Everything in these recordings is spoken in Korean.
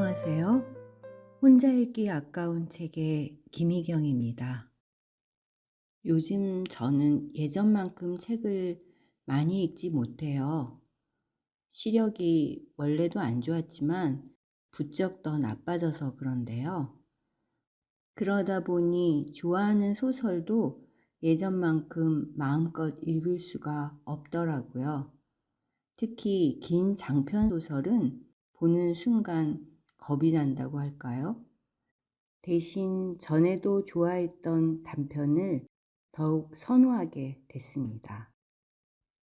안녕하세요. 혼자 읽기 아까운 책의 김희경입니다. 요즘 저는 예전만큼 책을 많이 읽지 못해요. 시력이 원래도 안 좋았지만 부쩍 더 나빠져서 그런데요. 그러다 보니 좋아하는 소설도 예전만큼 마음껏 읽을 수가 없더라고요. 특히 긴 장편 소설은 보는 순간 겁이 난다고 할까요? 대신 전에도 좋아했던 단편을 더욱 선호하게 됐습니다.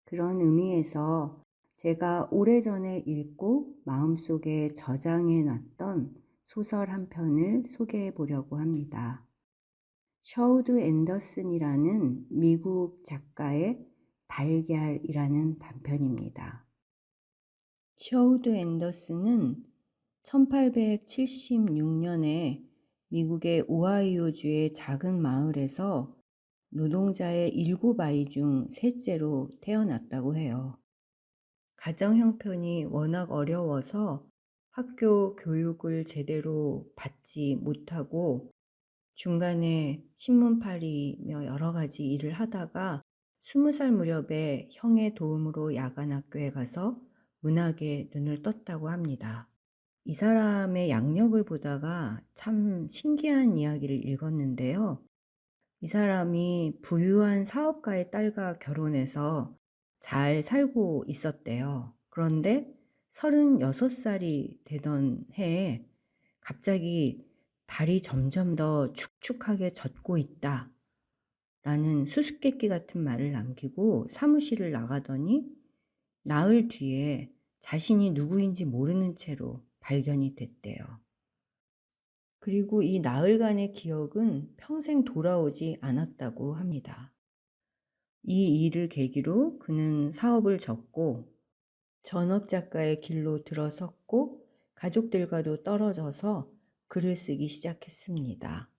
그런 의미에서 제가 오래전에 읽고 마음속에 저장해 놨던 소설 한 편을 소개해 보려고 합니다. 셔우드 앤더슨이라는 미국 작가의 달걀이라는 단편입니다. 셔우드 앤더슨은 1876년에 미국의 오하이오주의 작은 마을에서 노동자의 7아이 중 셋째로 태어났다고 해요. 가정 형편이 워낙 어려워서 학교 교육을 제대로 받지 못하고 중간에 신문팔이며 여러 가지 일을 하다가 20살 무렵에 형의 도움으로 야간 학교에 가서 문학에 눈을 떴다고 합니다. 이 사람의 양력을 보다가 참 신기한 이야기를 읽었는데요. 이 사람이 부유한 사업가의 딸과 결혼해서 잘 살고 있었대요. 그런데 36살이 되던 해에 갑자기 발이 점점 더 축축하게 젖고 있다 라는 수수께끼 같은 말을 남기고 사무실을 나가더니 나흘 뒤에 자신이 누구인지 모르는 채로 발견이 됐대요. 그리고 이 나흘간의 기억은 평생 돌아오지 않았다고 합니다. 이 일을 계기로 그는 사업을 접고 전업 작가의 길로 들어섰고 가족들과도 떨어져서 글을 쓰기 시작했습니다.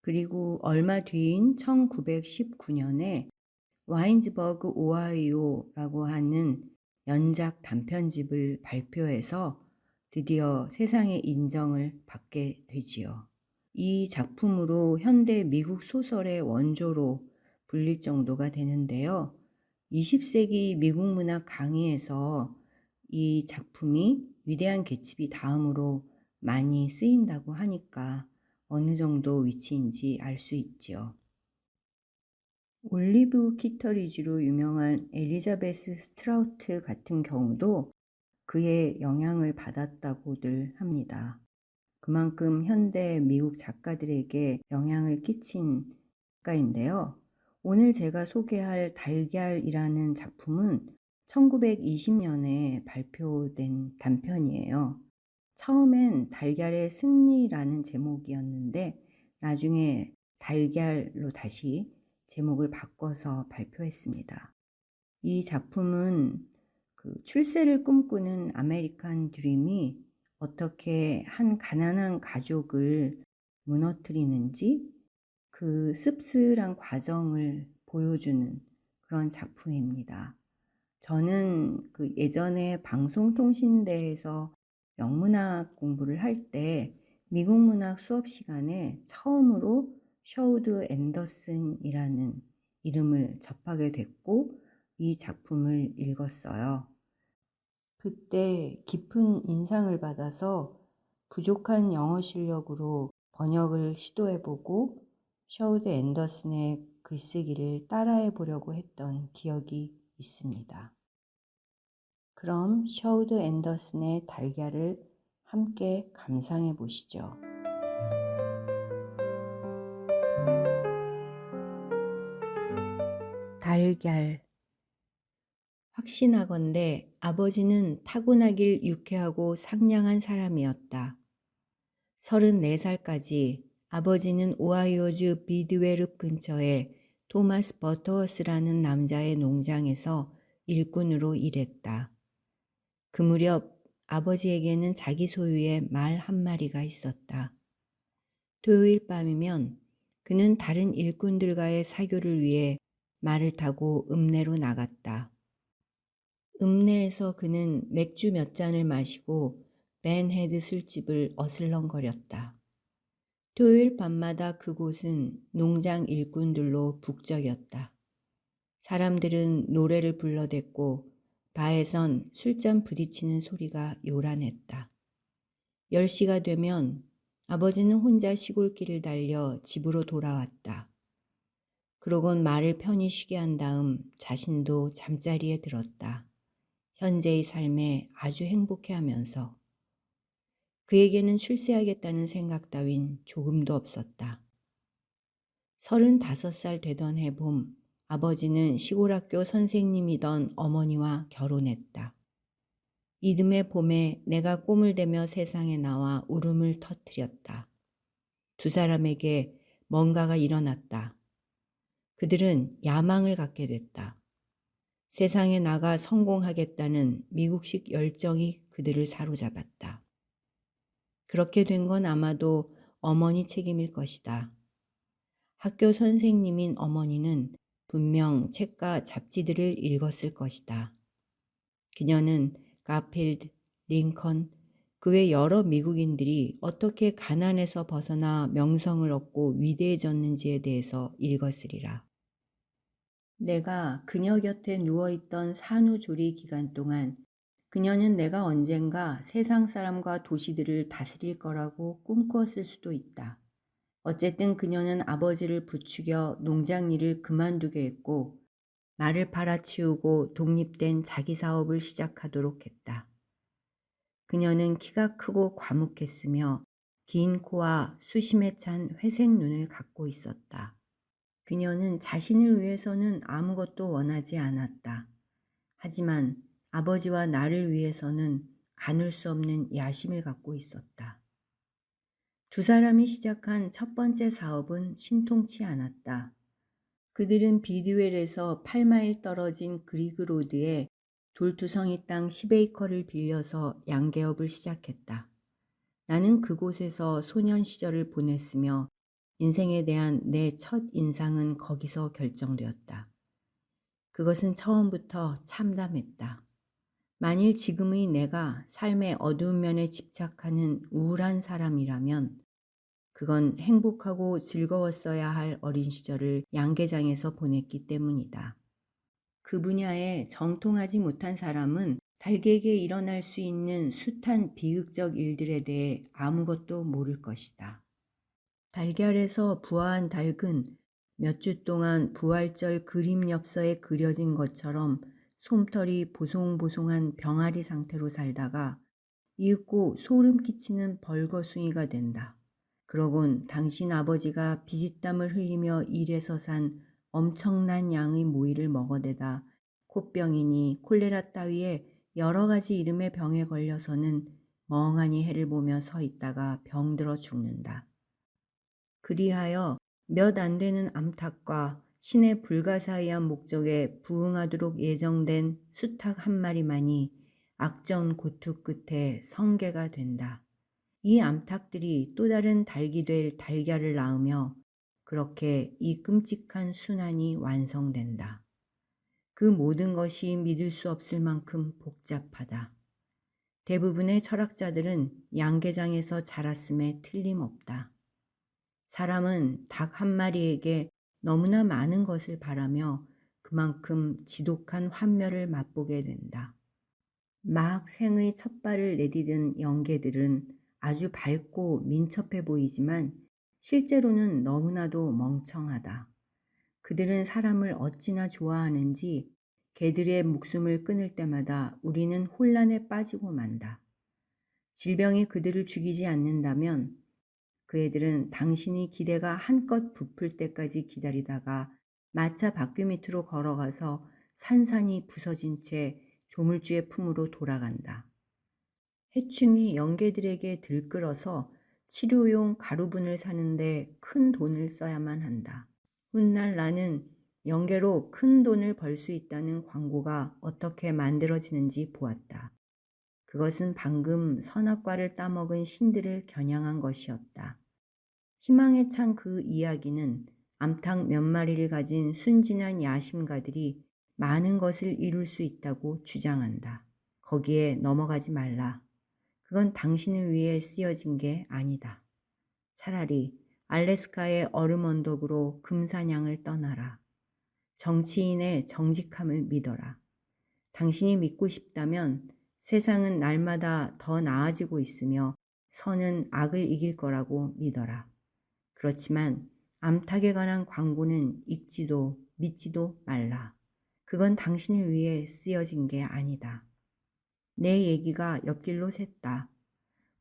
그리고 얼마 뒤인 1919년에 와인즈버그 오하이오라고 하는 연작 단편집을 발표해서 드디어 세상의 인정을 받게 되지요. 이 작품으로 현대 미국 소설의 원조로 불릴 정도가 되는데요. 20세기 미국 문학 강의에서 이 작품이 위대한 개츠비 다음으로 많이 쓰인다고 하니까 어느 정도 위치인지 알 수 있지요. 올리브 키터리지로 유명한 엘리자베스 스트라우트 같은 경우도 그의 영향을 받았다고들 합니다. 그만큼 현대 미국 작가들에게 영향을 끼친 작가인데요. 오늘 제가 소개할 달걀이라는 작품은 1920년에 발표된 단편이에요. 처음엔 달걀의 승리라는 제목이었는데 나중에 달걀로 다시 제목을 바꿔서 발표했습니다. 이 작품은 그 출세를 꿈꾸는 아메리칸 드림이 어떻게 한 가난한 가족을 무너뜨리는지 그 씁쓸한 과정을 보여주는 그런 작품입니다. 저는 그 예전에 방송통신대에서 영문학 공부를 할 때 미국 문학 수업 시간에 처음으로 셔우드 앤더슨이라는 이름을 접하게 됐고 이 작품을 읽었어요. 그때 깊은 인상을 받아서 부족한 영어 실력으로 번역을 시도해보고 셔우드 앤더슨의 글쓰기를 따라해 보려고 했던 기억이 있습니다. 그럼 셔우드 앤더슨의 달걀을 함께 감상해 보시죠. 달걀. 확신하건대 아버지는 타고나길 유쾌하고 상냥한 사람이었다. 34살까지 아버지는 오하이오주 비드웨릅 근처의 토마스 버터워스라는 남자의 농장에서 일꾼으로 일했다. 그 무렵 아버지에게는 자기 소유의 말 한 마리가 있었다. 토요일 밤이면 그는 다른 일꾼들과의 사교를 위해 말을 타고 읍내로 나갔다. 읍내에서 그는 맥주 몇 잔을 마시고 벤헤드 술집을 어슬렁거렸다. 토요일 밤마다 그곳은 농장 일꾼들로 북적였다. 사람들은 노래를 불러댔고 바에선 술잔 부딪히는 소리가 요란했다. 10시가 되면 아버지는 혼자 시골길을 달려 집으로 돌아왔다. 그러곤 말을 편히 쉬게 한 다음 자신도 잠자리에 들었다. 현재의 삶에 아주 행복해하면서. 그에게는 출세하겠다는 생각 따윈 조금도 없었다. 35살 되던 해봄, 아버지는 시골학교 선생님이던 어머니와 결혼했다. 이듬해 봄에 내가 꿈을 대며 세상에 나와 울음을 터뜨렸다. 두 사람에게 뭔가가 일어났다. 그들은 야망을 갖게 됐다. 세상에 나가 성공하겠다는 미국식 열정이 그들을 사로잡았다. 그렇게 된 건 아마도 어머니 책임일 것이다. 학교 선생님인 어머니는 분명 책과 잡지들을 읽었을 것이다. 그녀는 가필드, 링컨, 그 외 여러 미국인들이 어떻게 가난에서 벗어나 명성을 얻고 위대해졌는지에 대해서 읽었으리라. 내가 그녀 곁에 누워있던 산후조리 기간 동안 그녀는 내가 언젠가 세상 사람과 도시들을 다스릴 거라고 꿈꾸었을 수도 있다. 어쨌든 그녀는 아버지를 부추겨 농장 일을 그만두게 했고 말을 팔아치우고 독립된 자기 사업을 시작하도록 했다. 그녀는 키가 크고 과묵했으며 긴 코와 수심에 찬 회색 눈을 갖고 있었다. 그녀는 자신을 위해서는 아무것도 원하지 않았다. 하지만 아버지와 나를 위해서는 가눌 수 없는 야심을 갖고 있었다. 두 사람이 시작한 첫 번째 사업은 신통치 않았다. 그들은 비드웰에서 8마일 떨어진 그리그로드에 돌투성이 땅 10에이커를 빌려서 양계업을 시작했다. 나는 그곳에서 소년 시절을 보냈으며 인생에 대한 내 첫 인상은 거기서 결정되었다. 그것은 처음부터 참담했다. 만일 지금의 내가 삶의 어두운 면에 집착하는 우울한 사람이라면 그건 행복하고 즐거웠어야 할 어린 시절을 양계장에서 보냈기 때문이다. 그 분야에 정통하지 못한 사람은 달에게 일어날 수 있는 숱한 비극적 일들에 대해 아무것도 모를 것이다. 달걀에서 부화한 닭은 몇 주 동안 부활절 그림 엽서에 그려진 것처럼 솜털이 보송보송한 병아리 상태로 살다가 이윽고 소름 끼치는 벌거숭이가 된다. 그러곤 당신 아버지가 비짓땀을 흘리며 일해서 산 엄청난 양의 모이를 먹어대다 콧병이니 콜레라 따위의 여러 가지 이름의 병에 걸려서는 멍하니 해를 보며 서 있다가 병들어 죽는다. 그리하여 몇 안 되는 암탉과 신의 불가사의한 목적에 부응하도록 예정된 수탉 한 마리만이 악전 고투 끝에 성계가 된다. 이 암탉들이 또 다른 닭이 될 달걀을 낳으며 그렇게 이 끔찍한 순환이 완성된다. 그 모든 것이 믿을 수 없을 만큼 복잡하다. 대부분의 철학자들은 양계장에서 자랐음에 틀림없다. 사람은 닭 한 마리에게 너무나 많은 것을 바라며 그만큼 지독한 환멸을 맛보게 된다. 막 생의 첫 발을 내디딘 영계들은 아주 밝고 민첩해 보이지만 실제로는 너무나도 멍청하다. 그들은 사람을 어찌나 좋아하는지 개들의 목숨을 끊을 때마다 우리는 혼란에 빠지고 만다. 질병이 그들을 죽이지 않는다면 그 애들은 당신이 기대가 한껏 부풀 때까지 기다리다가 마차 바퀴 밑으로 걸어가서 산산이 부서진 채 조물주의 품으로 돌아간다. 해충이 영계들에게 들끓어서 치료용 가루분을 사는데 큰 돈을 써야만 한다. 훗날 나는 영계로 큰 돈을 벌 수 있다는 광고가 어떻게 만들어지는지 보았다. 그것은 방금 선악과를 따먹은 신들을 겨냥한 것이었다. 희망에 찬 그 이야기는 암탉 몇 마리를 가진 순진한 야심가들이 많은 것을 이룰 수 있다고 주장한다. 거기에 넘어가지 말라. 그건 당신을 위해 쓰여진 게 아니다. 차라리 알래스카의 얼음 언덕으로 금사냥을 떠나라. 정치인의 정직함을 믿어라. 당신이 믿고 싶다면 세상은 날마다 더 나아지고 있으며 선은 악을 이길 거라고 믿어라. 그렇지만 암탉에 관한 광고는 읽지도 믿지도 말라. 그건 당신을 위해 쓰여진 게 아니다. 내 얘기가 옆길로 샜다.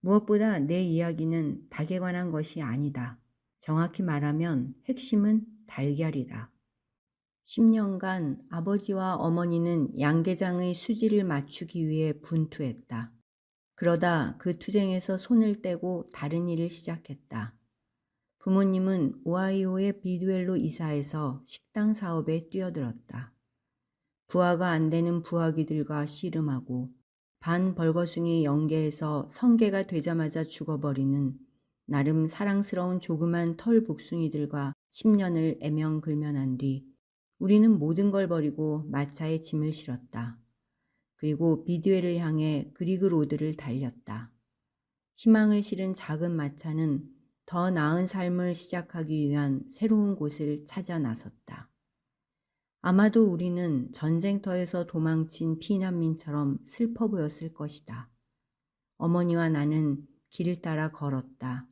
무엇보다 내 이야기는 닭에 관한 것이 아니다. 정확히 말하면 핵심은 달걀이다. 10년간 아버지와 어머니는 양계장의 수지를 맞추기 위해 분투했다. 그러다 그 투쟁에서 손을 떼고 다른 일을 시작했다. 부모님은 오하이오의 비드웰로 이사해서 식당 사업에 뛰어들었다. 부하가 안 되는 부하기들과 씨름하고 반벌거숭이 연계해서 성게가 되자마자 죽어버리는 나름 사랑스러운 조그만 털 복숭이들과 10년을 애명글면한 뒤 우리는 모든 걸 버리고 마차에 짐을 실었다. 그리고 비드웰을 향해 그리그 로드를 달렸다. 희망을 실은 작은 마차는 더 나은 삶을 시작하기 위한 새로운 곳을 찾아 나섰다. 아마도 우리는 전쟁터에서 도망친 피난민처럼 슬퍼 보였을 것이다. 어머니와 나는 길을 따라 걸었다.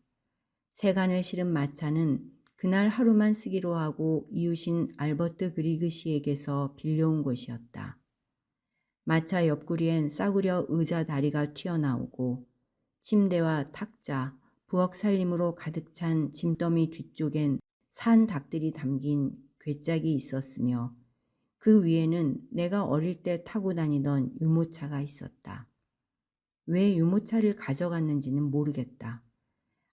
세간을 실은 마차는 그날 하루만 쓰기로 하고 이웃인 알버트 그리그 씨에게서 빌려온 것이었다. 마차 옆구리엔 싸구려 의자 다리가 튀어나오고 침대와 탁자, 부엌 살림으로 가득 찬 짐더미 뒤쪽엔 산 닭들이 담긴 괴짝이 있었으며 그 위에는 내가 어릴 때 타고 다니던 유모차가 있었다. 왜 유모차를 가져갔는지는 모르겠다.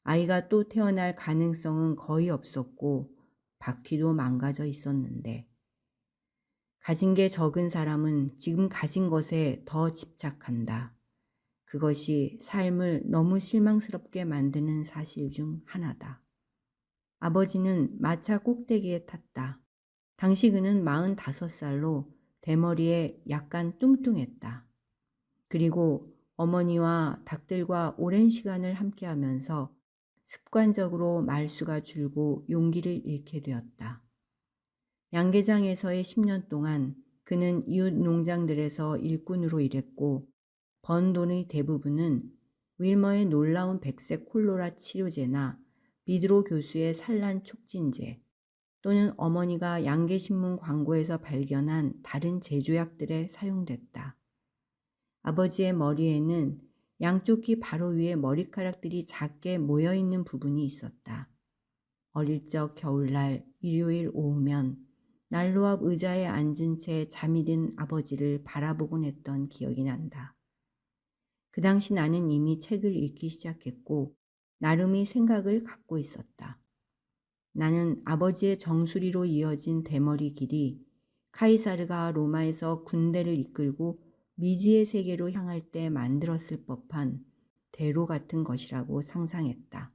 아이가 또 태어날 가능성은 거의 없었고 바퀴도 망가져 있었는데 가진 게 적은 사람은 지금 가진 것에 더 집착한다. 그것이 삶을 너무 실망스럽게 만드는 사실 중 하나다. 아버지는 마차 꼭대기에 탔다. 당시 그는 45살로 대머리에 약간 뚱뚱했다. 그리고 어머니와 닭들과 오랜 시간을 함께하면서 습관적으로 말수가 줄고 용기를 잃게 되었다. 양계장에서의 10년 동안 그는 이웃 농장들에서 일꾼으로 일했고 번 돈의 대부분은 윌머의 놀라운 백색 콜로라 치료제나 비드로 교수의 산란 촉진제 또는 어머니가 양계신문 광고에서 발견한 다른 제조약들에 사용됐다. 아버지의 머리에는 양쪽 귀 바로 위에 머리카락들이 작게 모여있는 부분이 있었다. 어릴 적 겨울날 일요일 오후면 난로 앞 의자에 앉은 채 잠이 든 아버지를 바라보곤 했던 기억이 난다. 그 당시 나는 이미 책을 읽기 시작했고 나름의 생각을 갖고 있었다. 나는 아버지의 정수리로 이어진 대머리 길이 카이사르가 로마에서 군대를 이끌고 미지의 세계로 향할 때 만들었을 법한 대로 같은 것이라고 상상했다.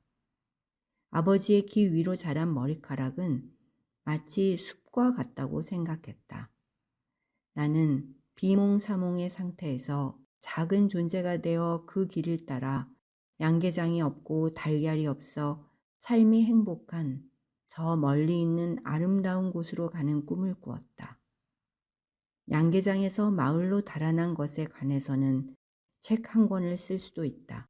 아버지의 귀 위로 자란 머리카락은 마치 숲과 같다고 생각했다. 나는 비몽사몽의 상태에서 작은 존재가 되어 그 길을 따라 양계장이 없고 달걀이 없어 삶이 행복한 저 멀리 있는 아름다운 곳으로 가는 꿈을 꾸었다. 양계장에서 마을로 달아난 것에 관해서는 책 한 권을 쓸 수도 있다.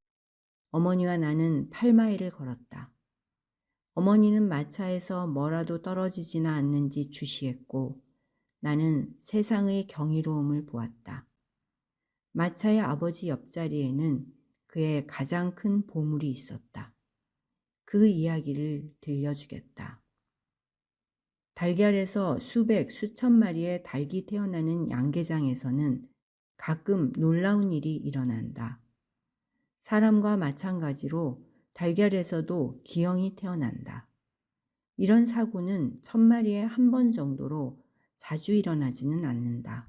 어머니와 나는 8마일을 걸었다. 어머니는 마차에서 뭐라도 떨어지지나 않는지 주시했고 나는 세상의 경이로움을 보았다. 마차의 아버지 옆자리에는 그의 가장 큰 보물이 있었다. 그 이야기를 들려주겠다. 달걀에서 수백, 수천 마리의 닭이 태어나는 양계장에서는 가끔 놀라운 일이 일어난다. 사람과 마찬가지로 달걀에서도 기형이 태어난다. 이런 사고는 1000마리에 한 번 정도로 자주 일어나지는 않는다.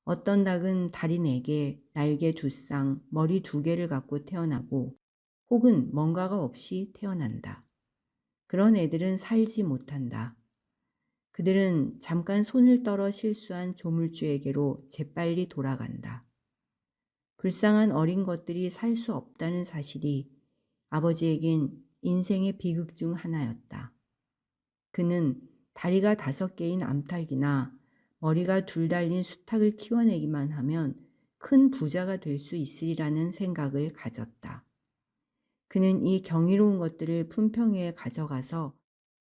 어떤 닭은 다리 4개, 날개 2쌍, 머리 2개를 갖고 태어나고 혹은 뭔가가 없이 태어난다. 그런 애들은 살지 못한다. 그들은 잠깐 손을 떨어 실수한 조물주에게로 재빨리 돌아간다. 불쌍한 어린 것들이 살 수 없다는 사실이 아버지에겐 인생의 비극 중 하나였다. 그는 다리가 5개인 암탉이나 머리가 둘 달린 수탉을 키워내기만 하면 큰 부자가 될 수 있으리라는 생각을 가졌다. 그는 이 경이로운 것들을 품평회에 가져가서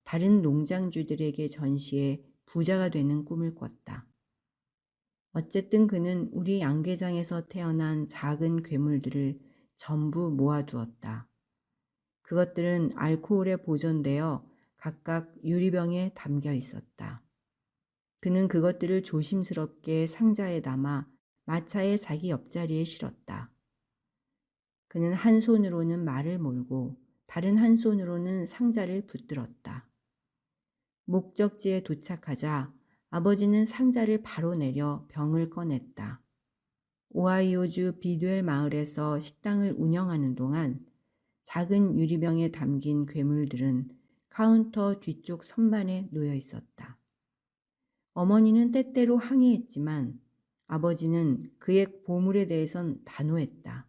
다른 농장주들에게 전시해 부자가 되는 꿈을 꿨다. 어쨌든 그는 우리 양계장에서 태어난 작은 괴물들을 전부 모아두었다. 그것들은 알코올에 보존되어 각각 유리병에 담겨 있었다. 그는 그것들을 조심스럽게 상자에 담아 마차의 자기 옆자리에 실었다. 그는 한 손으로는 말을 몰고 다른 한 손으로는 상자를 붙들었다. 목적지에 도착하자 아버지는 상자를 바로 내려 병을 꺼냈다. 오하이오주 비드웰 마을에서 식당을 운영하는 동안 작은 유리병에 담긴 괴물들은 카운터 뒤쪽 선반에 놓여 있었다. 어머니는 때때로 항의했지만 아버지는 그의 보물에 대해선 단호했다.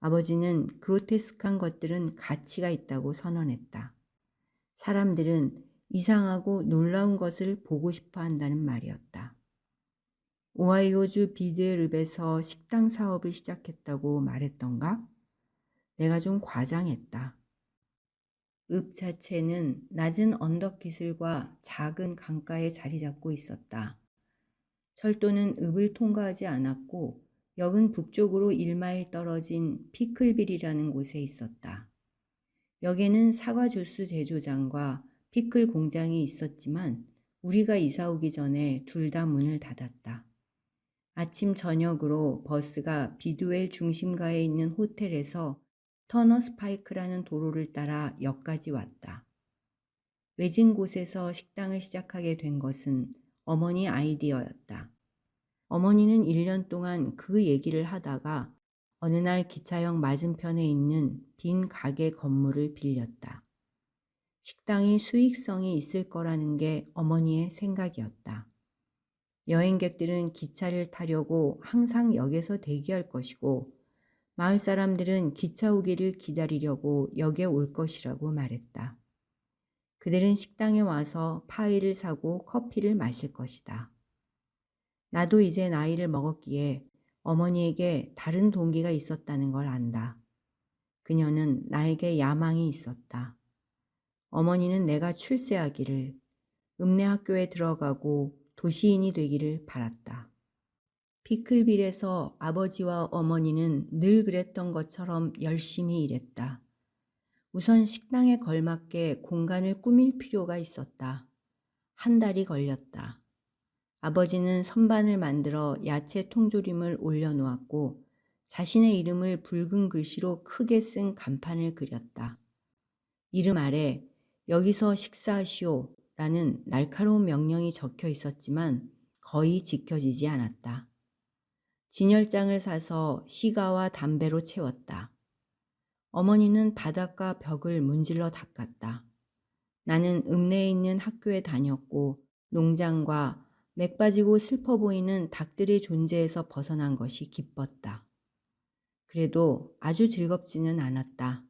아버지는 그로테스크한 것들은 가치가 있다고 선언했다. 사람들은 이상하고 놀라운 것을 보고 싶어 한다는 말이었다. 오하이오주 비드웰읍에서 식당 사업을 시작했다고 말했던가? 내가 좀 과장했다. 읍 자체는 낮은 언덕 기슬과 작은 강가에 자리 잡고 있었다. 철도는 읍을 통과하지 않았고 역은 북쪽으로 1마일 떨어진 피클빌이라는 곳에 있었다. 역에는 사과 주스 제조장과 피클 공장이 있었지만 우리가 이사 오기 전에 둘 다 문을 닫았다. 아침 저녁으로 버스가 비드웰 중심가에 있는 호텔에서 터너스파이크라는 도로를 따라 역까지 왔다. 외진 곳에서 식당을 시작하게 된 것은 어머니 아이디어였다. 어머니는 1년 동안 그 얘기를 하다가 어느 날 기차역 맞은편에 있는 빈 가게 건물을 빌렸다. 식당이 수익성이 있을 거라는 게 어머니의 생각이었다. 여행객들은 기차를 타려고 항상 역에서 대기할 것이고 마을 사람들은 기차 오기를 기다리려고 역에 올 것이라고 말했다. 그들은 식당에 와서 파이를 사고 커피를 마실 것이다. 나도 이제 나이를 먹었기에 어머니에게 다른 동기가 있었다는 걸 안다. 그녀는 나에게 야망이 있었다. 어머니는 내가 출세하기를, 읍내 학교에 들어가고 도시인이 되기를 바랐다. 피클빌에서 아버지와 어머니는 늘 그랬던 것처럼 열심히 일했다. 우선 식당에 걸맞게 공간을 꾸밀 필요가 있었다. 한 달이 걸렸다. 아버지는 선반을 만들어 야채 통조림을 올려놓았고 자신의 이름을 붉은 글씨로 크게 쓴 간판을 그렸다. 이름 아래 여기서 식사하시오 라는 날카로운 명령이 적혀 있었지만 거의 지켜지지 않았다. 진열장을 사서 시가와 담배로 채웠다. 어머니는 바닥과 벽을 문질러 닦았다. 나는 읍내에 있는 학교에 다녔고 농장과 맥 빠지고 슬퍼 보이는 닭들의 존재에서 벗어난 것이 기뻤다. 그래도 아주 즐겁지는 않았다.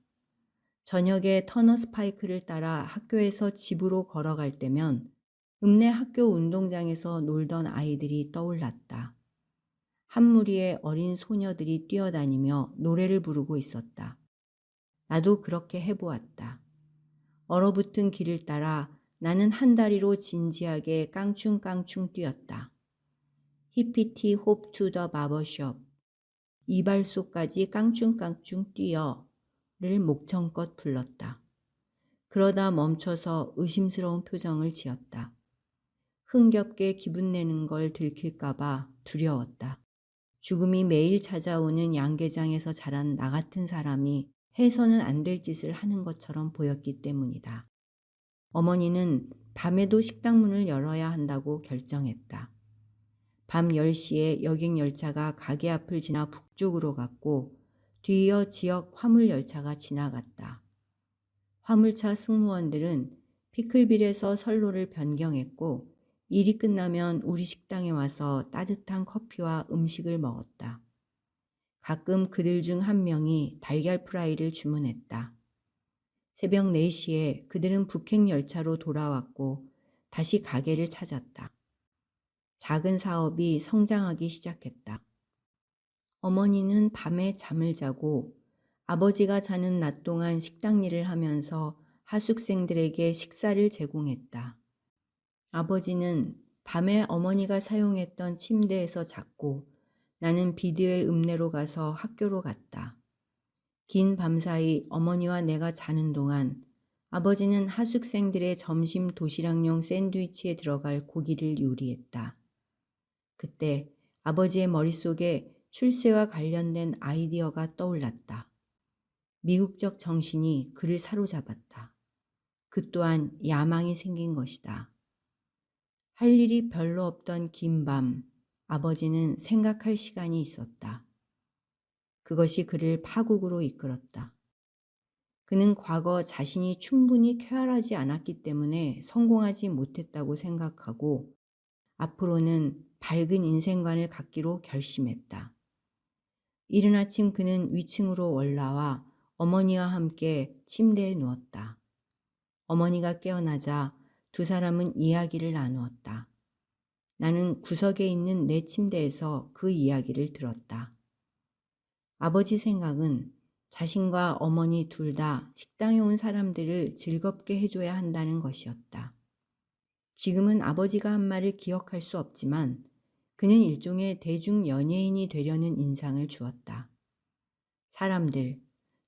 저녁에 터너스파이크를 따라 학교에서 집으로 걸어갈 때면 읍내 학교 운동장에서 놀던 아이들이 떠올랐다. 한 무리의 어린 소녀들이 뛰어다니며 노래를 부르고 있었다. 나도 그렇게 해보았다. 얼어붙은 길을 따라 나는 한 다리로 진지하게 깡충깡충 뛰었다. 히피티 홉 투 더 바버숍, 이발소까지 깡충깡충 뛰어를 목청껏 불렀다. 그러다 멈춰서 의심스러운 표정을 지었다. 흥겹게 기분 내는 걸 들킬까봐 두려웠다. 죽음이 매일 찾아오는 양계장에서 자란 나 같은 사람이 해서는 안 될 짓을 하는 것처럼 보였기 때문이다. 어머니는 밤에도 식당 문을 열어야 한다고 결정했다. 밤 10시에 여객열차가 가게 앞을 지나 북쪽으로 갔고 뒤이어 지역 화물열차가 지나갔다. 화물차 승무원들은 피클빌에서 선로를 변경했고 일이 끝나면 우리 식당에 와서 따뜻한 커피와 음식을 먹었다. 가끔 그들 중 한 명이 달걀 프라이를 주문했다. 새벽 4시에 그들은 북행 열차로 돌아왔고 다시 가게를 찾았다. 작은 사업이 성장하기 시작했다. 어머니는 밤에 잠을 자고 아버지가 자는 낮 동안 식당 일을 하면서 하숙생들에게 식사를 제공했다. 아버지는 밤에 어머니가 사용했던 침대에서 잤고 나는 비디오엘 읍내로 가서 학교로 갔다. 긴 밤사이 어머니와 내가 자는 동안 아버지는 하숙생들의 점심 도시락용 샌드위치에 들어갈 고기를 요리했다. 그때 아버지의 머릿속에 출세와 관련된 아이디어가 떠올랐다. 미국적 정신이 그를 사로잡았다. 그 또한 야망이 생긴 것이다. 할 일이 별로 없던 긴 밤, 아버지는 생각할 시간이 있었다. 그것이 그를 파국으로 이끌었다. 그는 과거 자신이 충분히 쾌활하지 않았기 때문에 성공하지 못했다고 생각하고 앞으로는 밝은 인생관을 갖기로 결심했다. 이른 아침 그는 위층으로 올라와 어머니와 함께 침대에 누웠다. 어머니가 깨어나자 두 사람은 이야기를 나누었다. 나는 구석에 있는 내 침대에서 그 이야기를 들었다. 아버지 생각은 자신과 어머니 둘 다 식당에 온 사람들을 즐겁게 해줘야 한다는 것이었다. 지금은 아버지가 한 말을 기억할 수 없지만 그는 일종의 대중 연예인이 되려는 인상을 주었다. 사람들,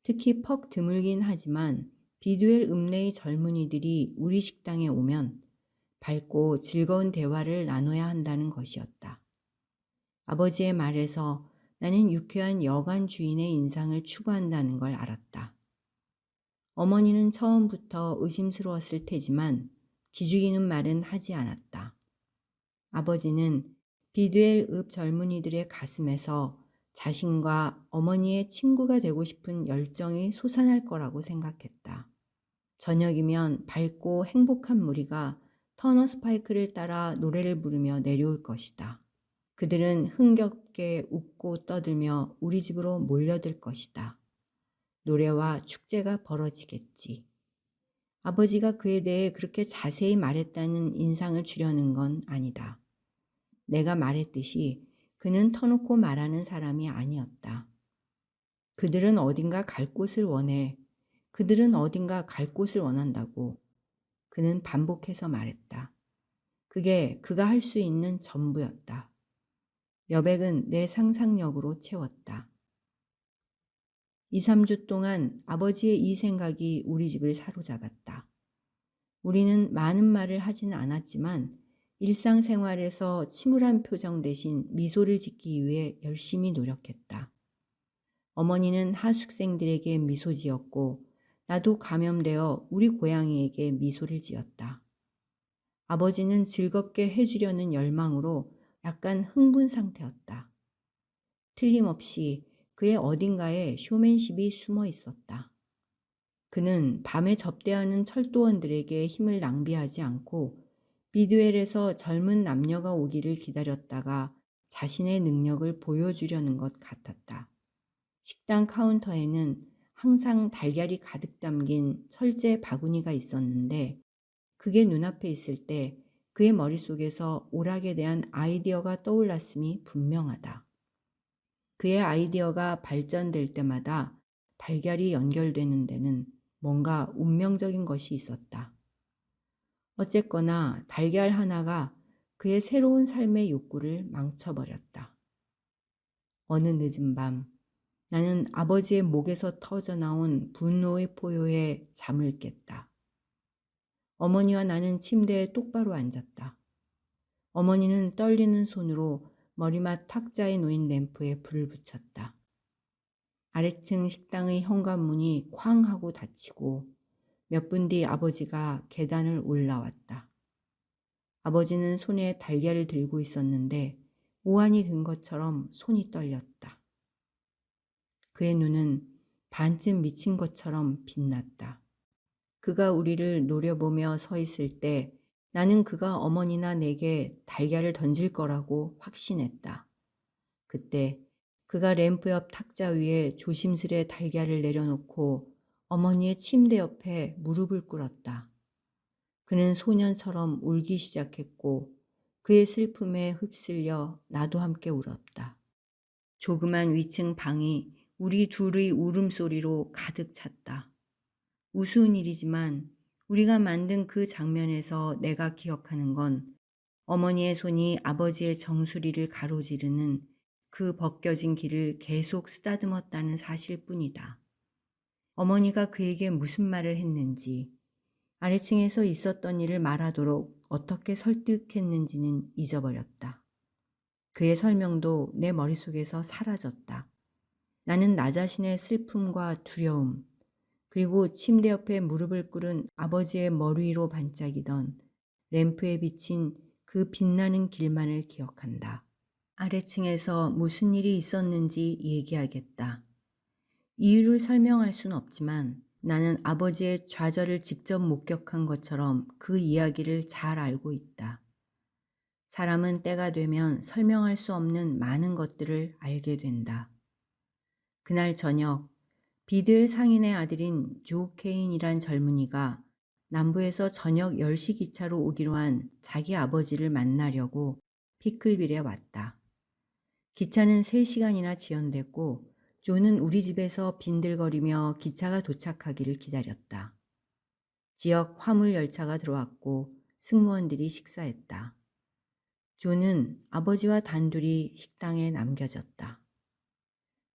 특히 퍽 드물긴 하지만 비두엘 읍내의 젊은이들이 우리 식당에 오면 밝고 즐거운 대화를 나눠야 한다는 것이었다. 아버지의 말에서 나는 유쾌한 여관 주인의 인상을 추구한다는 걸 알았다. 어머니는 처음부터 의심스러웠을 테지만 기죽이는 말은 하지 않았다. 아버지는 비두엘 읍 젊은이들의 가슴에서 자신과 어머니의 친구가 되고 싶은 열정이 솟아날 거라고 생각했다. 저녁이면 밝고 행복한 무리가 터너 스파이크를 따라 노래를 부르며 내려올 것이다. 그들은 흥겹게 웃고 떠들며 우리 집으로 몰려들 것이다. 노래와 축제가 벌어지겠지. 아버지가 그에 대해 그렇게 자세히 말했다는 인상을 주려는 건 아니다. 내가 말했듯이 그는 터놓고 말하는 사람이 아니었다. 그들은 어딘가 갈 곳을 원해. 그들은 어딘가 갈 곳을 원한다고. 그는 반복해서 말했다. 그게 그가 할 수 있는 전부였다. 여백은 내 상상력으로 채웠다. 2, 3주 동안 아버지의 이 생각이 우리 집을 사로잡았다. 우리는 많은 말을 하지는 않았지만 일상생활에서 침울한 표정 대신 미소를 짓기 위해 열심히 노력했다. 어머니는 하숙생들에게 미소 지었고 나도 감염되어 우리 고양이에게 미소를 지었다. 아버지는 즐겁게 해주려는 열망으로 약간 흥분 상태였다. 틀림없이 그의 어딘가에 쇼맨십이 숨어 있었다. 그는 밤에 접대하는 철도원들에게 힘을 낭비하지 않고 비두엘에서 젊은 남녀가 오기를 기다렸다가 자신의 능력을 보여주려는 것 같았다. 식당 카운터에는 항상 달걀이 가득 담긴 철제 바구니가 있었는데 그게 눈앞에 있을 때 그의 머릿속에서 오락에 대한 아이디어가 떠올랐음이 분명하다. 그의 아이디어가 발전될 때마다 달걀이 연결되는 데는 뭔가 운명적인 것이 있었다. 어쨌거나 달걀 하나가 그의 새로운 삶의 욕구를 망쳐버렸다. 어느 늦은 밤 나는 아버지의 목에서 터져나온 분노의 포효에 잠을 깼다. 어머니와 나는 침대에 똑바로 앉았다. 어머니는 떨리는 손으로 머리맡 탁자에 놓인 램프에 불을 붙였다. 아래층 식당의 현관문이 쾅 하고 닫히고 몇 분 뒤 아버지가 계단을 올라왔다. 아버지는 손에 달걀을 들고 있었는데 오한이 든 것처럼 손이 떨렸다. 그의 눈은 반쯤 미친 것처럼 빛났다. 그가 우리를 노려보며 서 있을 때 나는 그가 어머니나 내게 달걀을 던질 거라고 확신했다. 그때 그가 램프 옆 탁자 위에 조심스레 달걀을 내려놓고 어머니의 침대 옆에 무릎을 꿇었다. 그는 소년처럼 울기 시작했고 그의 슬픔에 휩쓸려 나도 함께 울었다. 조그만 위층 방이 우리 둘의 울음소리로 가득 찼다. 우스운 일이지만 우리가 만든 그 장면에서 내가 기억하는 건 어머니의 손이 아버지의 정수리를 가로지르는 그 벗겨진 길을 계속 쓰다듬었다는 사실뿐이다. 어머니가 그에게 무슨 말을 했는지, 아래층에서 있었던 일을 말하도록 어떻게 설득했는지는 잊어버렸다. 그의 설명도 내 머릿속에서 사라졌다. 나는 나 자신의 슬픔과 두려움, 그리고 침대 옆에 무릎을 꿇은 아버지의 머리 위로 반짝이던 램프에 비친 그 빛나는 길만을 기억한다. 아래층에서 무슨 일이 있었는지 얘기하겠다. 이유를 설명할 순 없지만 나는 아버지의 좌절을 직접 목격한 것처럼 그 이야기를 잘 알고 있다. 사람은 때가 되면 설명할 수 없는 많은 것들을 알게 된다. 그날 저녁, 비들 상인의 아들인 조 케인이란 젊은이가 남부에서 저녁 10시 기차로 오기로 한 자기 아버지를 만나려고 피클빌에 왔다. 기차는 3시간이나 지연됐고 조는 우리 집에서 빈들거리며 기차가 도착하기를 기다렸다. 지역 화물 열차가 들어왔고 승무원들이 식사했다. 조는 아버지와 단둘이 식당에 남겨졌다.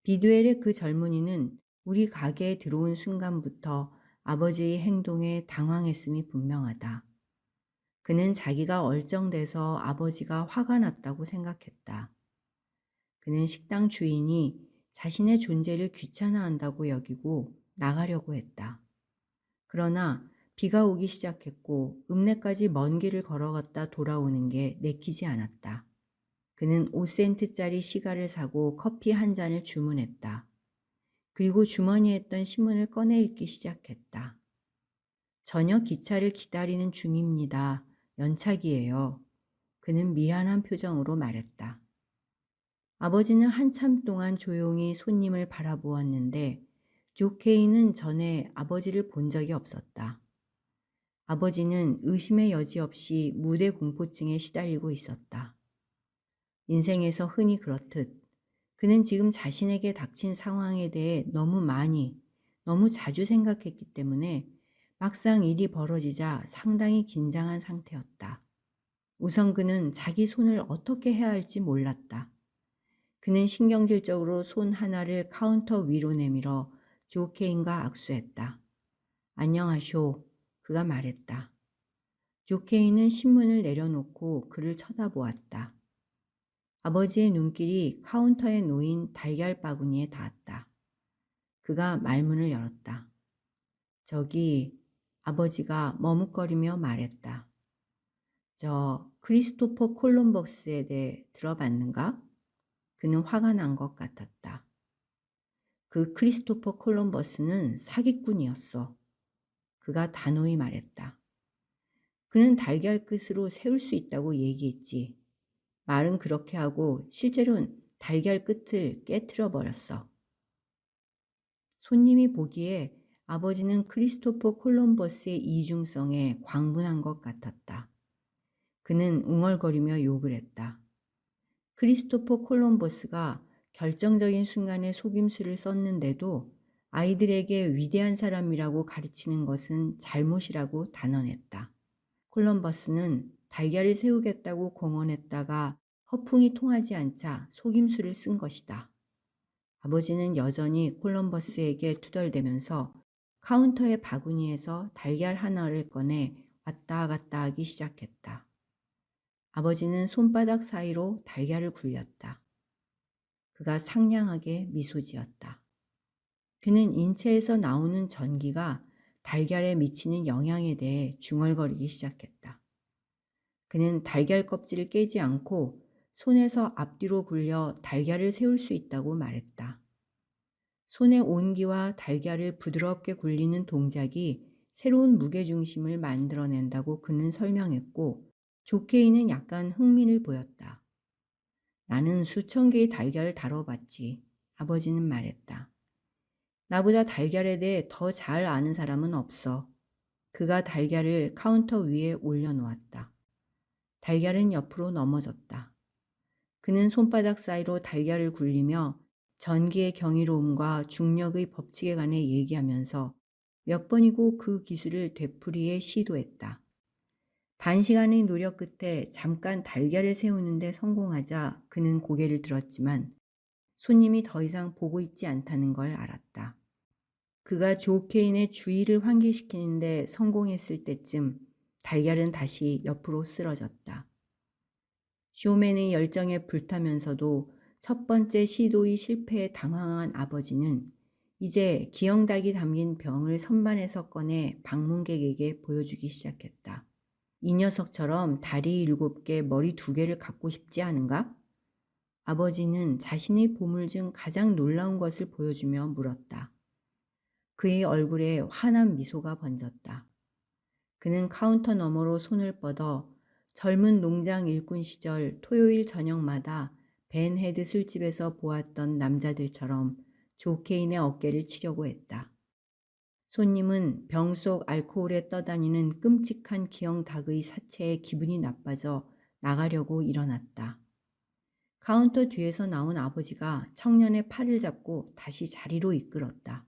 비두엘의 그 젊은이는 우리 가게에 들어온 순간부터 아버지의 행동에 당황했음이 분명하다. 그는 자기가 얼쩡돼서 아버지가 화가 났다고 생각했다. 그는 식당 주인이 자신의 존재를 귀찮아한다고 여기고 나가려고 했다. 그러나 비가 오기 시작했고 읍내까지 먼 길을 걸어갔다 돌아오는 게 내키지 않았다. 그는 5센트짜리 시가를 사고 커피 한 잔을 주문했다. 그리고 주머니에 있던 신문을 꺼내 읽기 시작했다. 저녁 기차를 기다리는 중입니다. 연착이에요. 그는 미안한 표정으로 말했다. 아버지는 한참 동안 조용히 손님을 바라보았는데 조 케이는 전에 아버지를 본 적이 없었다. 아버지는 의심의 여지 없이 무대 공포증에 시달리고 있었다. 인생에서 흔히 그렇듯 그는 지금 자신에게 닥친 상황에 대해 너무 많이, 너무 자주 생각했기 때문에 막상 일이 벌어지자 상당히 긴장한 상태였다. 우선 그는 자기 손을 어떻게 해야 할지 몰랐다. 그는 신경질적으로 손 하나를 카운터 위로 내밀어 조 케인과 악수했다. 안녕하쇼. 그가 말했다. 조 케인은 신문을 내려놓고 그를 쳐다보았다. 아버지의 눈길이 카운터에 놓인 달걀 바구니에 닿았다. 그가 말문을 열었다. 저기, 아버지가 머뭇거리며 말했다. 저 크리스토퍼 콜럼버스에 대해 들어봤는가? 그는 화가 난 것 같았다. 그 크리스토퍼 콜럼버스는 사기꾼이었어. 그가 단호히 말했다. 그는 달걀 끝으로 세울 수 있다고 얘기했지. 말은 그렇게 하고 실제로는 달걀 끝을 깨트려 버렸어. 손님이 보기에 아버지는 크리스토퍼 콜럼버스의 이중성에 광분한 것 같았다. 그는 웅얼거리며 욕을 했다. 크리스토퍼 콜럼버스가 결정적인 순간에 속임수를 썼는데도 아이들에게 위대한 사람이라고 가르치는 것은 잘못이라고 단언했다. 콜럼버스는 달걀을 세우겠다고 공언했다가 허풍이 통하지 않자 속임수를 쓴 것이다. 아버지는 여전히 콜럼버스에게 투덜대면서 카운터의 바구니에서 달걀 하나를 꺼내 왔다 갔다 하기 시작했다. 아버지는 손바닥 사이로 달걀을 굴렸다. 그가 상냥하게 미소 지었다. 그는 인체에서 나오는 전기가 달걀에 미치는 영향에 대해 중얼거리기 시작했다. 그는 달걀 껍질을 깨지 않고 손에서 앞뒤로 굴려 달걀을 세울 수 있다고 말했다. 손의 온기와 달걀을 부드럽게 굴리는 동작이 새로운 무게중심을 만들어낸다고 그는 설명했고 조케이는 약간 흥미를 보였다. 나는 수천 개의 달걀을 다뤄봤지. 아버지는 말했다. 나보다 달걀에 대해 더 잘 아는 사람은 없어. 그가 달걀을 카운터 위에 올려놓았다. 달걀은 옆으로 넘어졌다. 그는 손바닥 사이로 달걀을 굴리며 전기의 경이로움과 중력의 법칙에 관해 얘기하면서 몇 번이고 그 기술을 되풀이해 시도했다. 반시간의 노력 끝에 잠깐 달걀을 세우는데 성공하자 그는 고개를 들었지만 손님이 더 이상 보고 있지 않다는 걸 알았다. 그가 조 케인의 주의를 환기시키는데 성공했을 때쯤 달걀은 다시 옆으로 쓰러졌다. 쇼맨의 열정에 불타면서도 첫 번째 시도의 실패에 당황한 아버지는 이제 기영닭이 담긴 병을 선반에서 꺼내 방문객에게 보여주기 시작했다. 이 녀석처럼 다리 7개, 머리 2개를 갖고 싶지 않은가? 아버지는 자신의 보물 중 가장 놀라운 것을 보여주며 물었다. 그의 얼굴에 환한 미소가 번졌다. 그는 카운터 너머로 손을 뻗어 젊은 농장 일꾼 시절 토요일 저녁마다 벤 헤드 술집에서 보았던 남자들처럼 조 케인의 어깨를 치려고 했다. 손님은 병 속 알코올에 떠다니는 끔찍한 기형닭의 사체에 기분이 나빠져 나가려고 일어났다. 카운터 뒤에서 나온 아버지가 청년의 팔을 잡고 다시 자리로 이끌었다.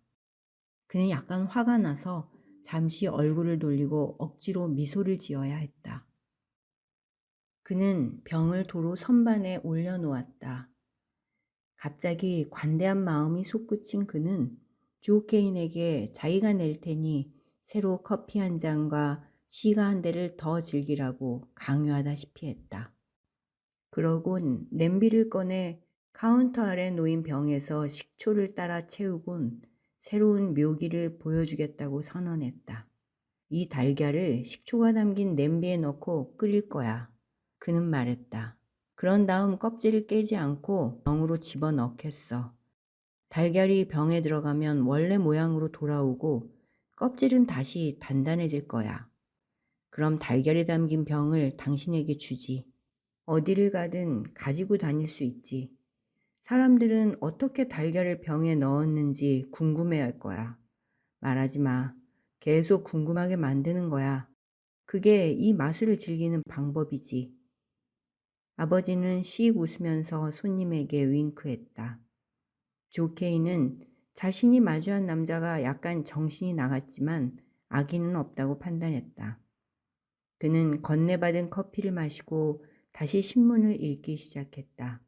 그는 약간 화가 나서 잠시 얼굴을 돌리고 억지로 미소를 지어야 했다. 그는 병을 도로 선반에 올려놓았다. 갑자기 관대한 마음이 솟구친 그는 조 케인에게 자기가 낼 테니 새로 커피 한 잔과 시가 한 대를 더 즐기라고 강요하다시피 했다. 그러곤 냄비를 꺼내 카운터 아래 놓인 병에서 식초를 따라 채우곤 새로운 묘기를 보여주겠다고 선언했다. 이 달걀을 식초가 담긴 냄비에 넣고 끓일 거야. 그는 말했다. 그런 다음 껍질을 깨지 않고 병으로 집어넣겠어. 달걀이 병에 들어가면 원래 모양으로 돌아오고 껍질은 다시 단단해질 거야. 그럼 달걀이 담긴 병을 당신에게 주지. 어디를 가든 가지고 다닐 수 있지. 사람들은 어떻게 달걀을 병에 넣었는지 궁금해할 거야. 말하지 마. 계속 궁금하게 만드는 거야. 그게 이 마술을 즐기는 방법이지. 아버지는 씩 웃으면서 손님에게 윙크했다. 조 케인은 자신이 마주한 남자가 약간 정신이 나갔지만 악의는 없다고 판단했다. 그는 건네받은 커피를 마시고 다시 신문을 읽기 시작했다.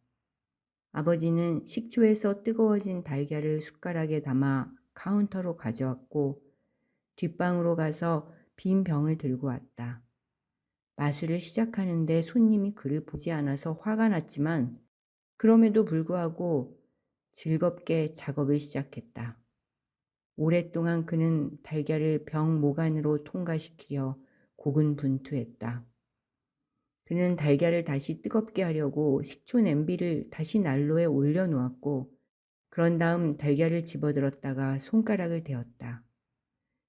아버지는 식초에서 뜨거워진 달걀을 숟가락에 담아 카운터로 가져왔고 뒷방으로 가서 빈 병을 들고 왔다. 마술을 시작하는데 손님이 그를 보지 않아서 화가 났지만 그럼에도 불구하고 즐겁게 작업을 시작했다. 오랫동안 그는 달걀을 병 모관으로 통과시키려 고군분투했다. 그는 달걀을 다시 뜨겁게 하려고 식초 냄비를 다시 난로에 올려놓았고 그런 다음 달걀을 집어들었다가 손가락을 대었다.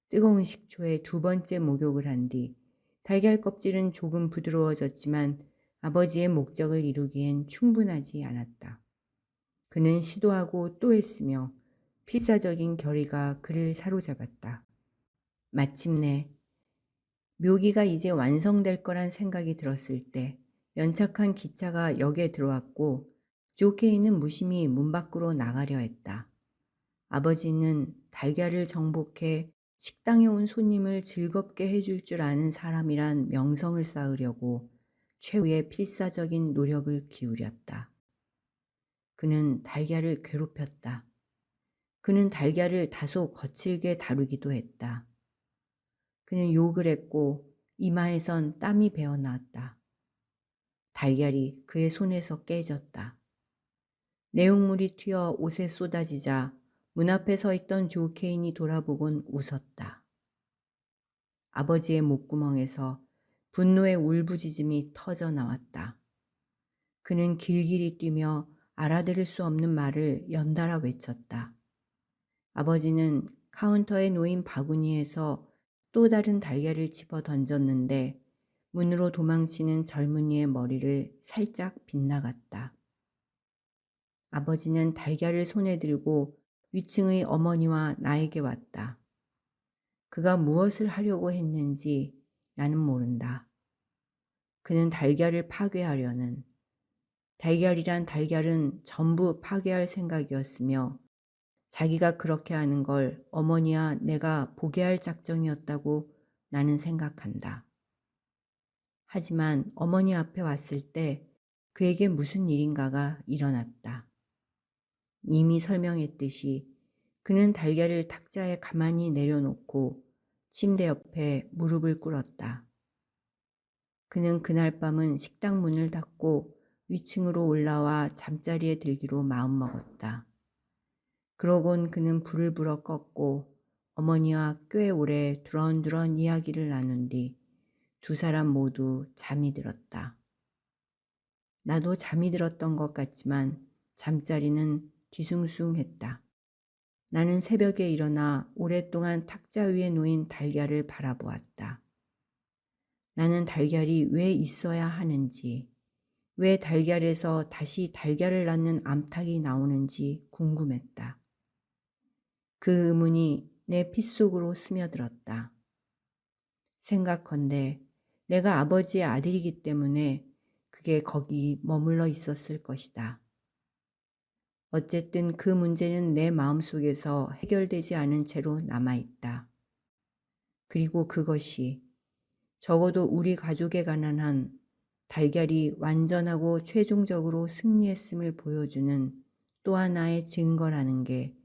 뜨거운 식초에 2번째 목욕을 한 뒤 달걀 껍질은 조금 부드러워졌지만 아버지의 목적을 이루기엔 충분하지 않았다. 그는 시도하고 또 했으며 필사적인 결의가 그를 사로잡았다. 마침내 묘기가 이제 완성될 거란 생각이 들었을 때 연착한 기차가 역에 들어왔고 조 케인은 무심히 문 밖으로 나가려 했다. 아버지는 달걀을 정복해 식당에 온 손님을 즐겁게 해줄 줄 아는 사람이란 명성을 쌓으려고 최후의 필사적인 노력을 기울였다. 그는 달걀을 괴롭혔다. 그는 달걀을 다소 거칠게 다루기도 했다. 그는 욕을 했고 이마에선 땀이 배어나왔다. 달걀이 그의 손에서 깨졌다. 내용물이 튀어 옷에 쏟아지자 문 앞에 서 있던 조 케인이 돌아보곤 웃었다. 아버지의 목구멍에서 분노의 울부짖음이 터져 나왔다. 그는 길길이 뛰며 알아들을 수 없는 말을 연달아 외쳤다. 아버지는 카운터에 놓인 바구니에서 또 다른 달걀을 집어 던졌는데 문으로 도망치는 젊은이의 머리를 살짝 빗나갔다. 아버지는 달걀을 손에 들고 위층의 어머니와 나에게 왔다. 그가 무엇을 하려고 했는지 나는 모른다. 그는 달걀을 파괴하려는, 달걀이란 달걀은 전부 파괴할 생각이었으며 자기가 그렇게 하는 걸 어머니와 내가 보게 할 작정이었다고 나는 생각한다. 하지만 어머니 앞에 왔을 때 그에게 무슨 일인가가 일어났다. 이미 설명했듯이 그는 달걀을 탁자에 가만히 내려놓고 침대 옆에 무릎을 꿇었다. 그는 그날 밤은 식당 문을 닫고 위층으로 올라와 잠자리에 들기로 마음먹었다. 그러곤 그는 불을 불어 껐고 어머니와 꽤 오래 두런두런 이야기를 나눈 뒤 두 사람 모두 잠이 들었다. 나도 잠이 들었던 것 같지만 잠자리는 뒤숭숭했다. 나는 새벽에 일어나 오랫동안 탁자 위에 놓인 달걀을 바라보았다. 나는 달걀이 왜 있어야 하는지, 왜 달걀에서 다시 달걀을 낳는 암탉이 나오는지 궁금했다. 그 의문이 내 핏속으로 스며들었다. 생각컨대 내가 아버지의 아들이기 때문에 그게 거기 머물러 있었을 것이다. 어쨌든 그 문제는 내 마음속에서 해결되지 않은 채로 남아있다. 그리고 그것이 적어도 우리 가족에 관한 한 달걀이 완전하고 최종적으로 승리했음을 보여주는 또 하나의 증거라는 게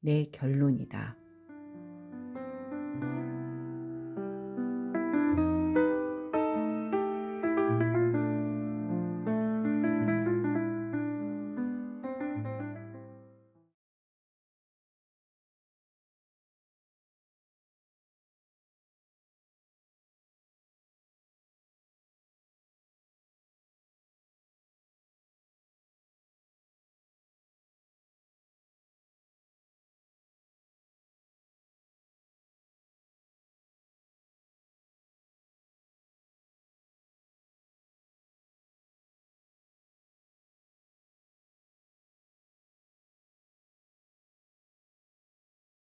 내 결론이다.